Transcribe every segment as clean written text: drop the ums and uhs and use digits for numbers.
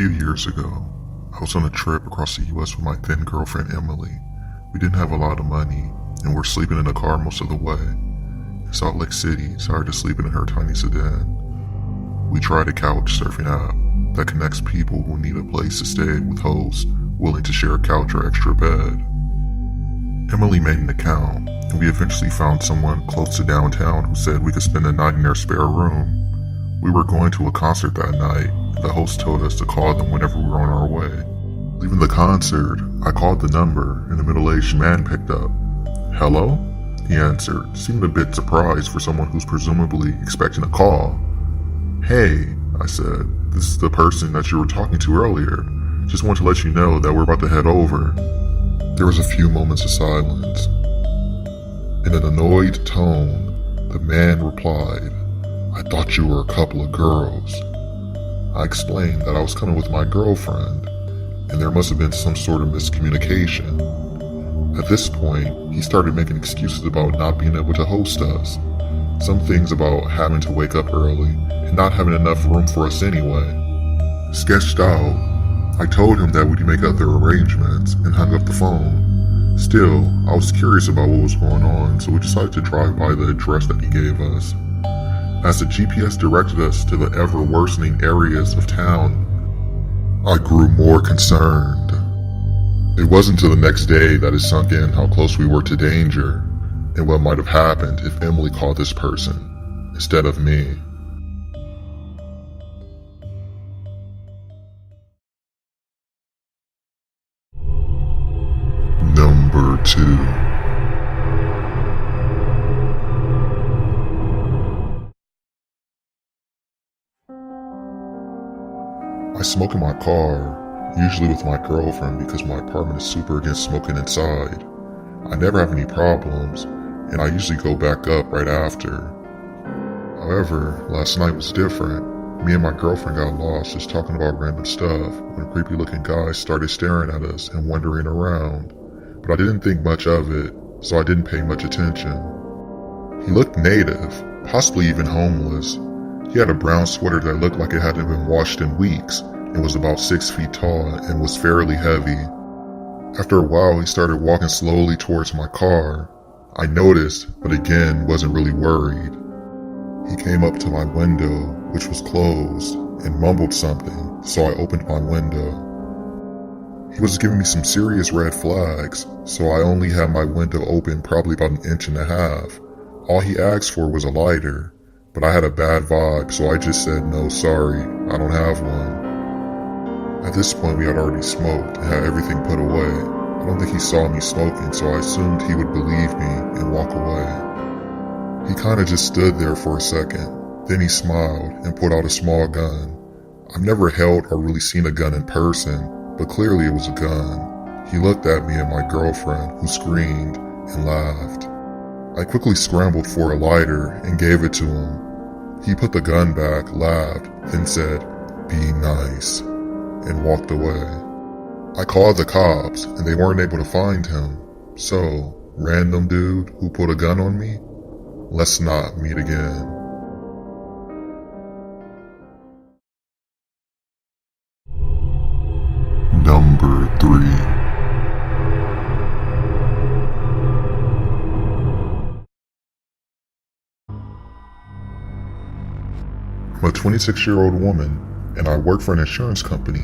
few years ago, I was on a trip across the US with my then girlfriend Emily. We didn't have a lot of money, and were sleeping in a car most of the way. In Salt Lake City, tired of sleeping in her tiny sedan. We tried a couch surfing app that connects people who need a place to stay with hosts willing to share a couch or extra bed. Emily made an account, and we eventually found someone close to downtown who said we could spend the night in their spare room. We were going to a concert that night, and the host told us to call them whenever we were on our way. Leaving the concert, I called the number, and a middle-aged man picked up. "Hello?" he answered, seemed a bit surprised for someone who's presumably expecting a call. "Hey," I said, "this is the person that you were talking to earlier. Just want to let you know that we're about to head over." There was a few moments of silence. In an annoyed tone, the man replied, "I thought you were a couple of girls." I explained that I was coming with my girlfriend, and there must have been some sort of miscommunication. At this point, he started making excuses about not being able to host us. Some things about having to wake up early and not having enough room for us anyway. Sketched out, I told him that we'd make other arrangements and hung up the phone. Still, I was curious about what was going on, so we decided to drive by the address that he gave us. As the GPS directed us to the ever-worsening areas of town, I grew more concerned. It wasn't until the next day that it sunk in how close we were to danger, and what might have happened if Emily called this person instead of me. Number 2. I smoke in my car, usually with my girlfriend because my apartment is super against smoking inside. I never have any problems, and I usually go back up right after. However, last night was different. Me and my girlfriend got lost just talking about random stuff when creepy looking guys started staring at us and wandering around. But I didn't think much of it, so I didn't pay much attention. He looked native, possibly even homeless. He had a brown sweater that looked like it hadn't been washed in weeks, and was about 6 feet tall and was fairly heavy. After a while, he started walking slowly towards my car. I noticed, but again wasn't really worried. He came up to my window, which was closed, and mumbled something, so I opened my window. He was giving me some serious red flags, so I only had my window open probably about 1.5 inches. All he asked for was a lighter, but I had a bad vibe, so I just said, "No, sorry, I don't have one." At this point, we had already smoked and had everything put away. I don't think he saw me smoking, so I assumed he would believe me and walk away. He kinda just stood there for a second, then he smiled and pulled out a small gun. I've never held or really seen a gun in person, but clearly it was a gun. He looked at me and my girlfriend, who screamed and laughed. I quickly scrambled for a lighter and gave it to him. He put the gun back, laughed, then said, "Be nice," and walked away. I called the cops, and they weren't able to find him. So, random dude who put a gun on me? Let's not meet again. Number 3. I'm a 26-year-old woman, and I work for an insurance company.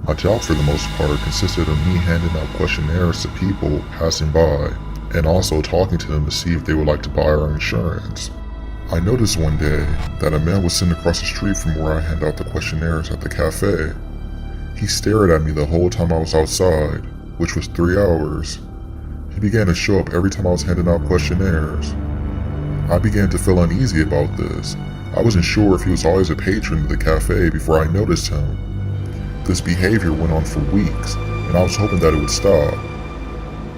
My job for the most part consisted of me handing out questionnaires to people passing by, and also talking to them to see if they would like to buy our insurance. I noticed one day that a man was sitting across the street from where I hand out the questionnaires at the cafe. He stared at me the whole time I was outside, which was 3 hours. He began to show up every time I was handing out questionnaires. I began to feel uneasy about this. I wasn't sure if he was always a patron of the cafe before I noticed him. This behavior went on for weeks, and I was hoping that it would stop.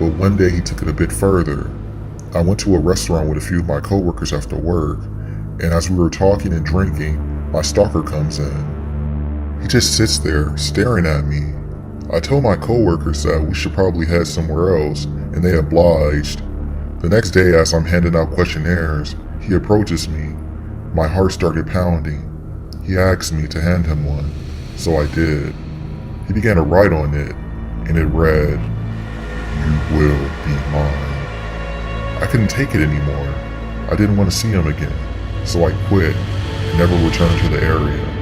But one day he took it a bit further. I went to a restaurant with a few of my coworkers after work, and as we were talking and drinking, my stalker comes in. He just sits there, staring at me. I told my coworkers that we should probably head somewhere else, and they obliged. The next day, as I'm handing out questionnaires, he approaches me. My heart started pounding. He asked me to hand him one, so I did. He began to write on it, and it read, "You will be mine." I couldn't take it anymore. I didn't want to see him again, so I quit and never returned to the area.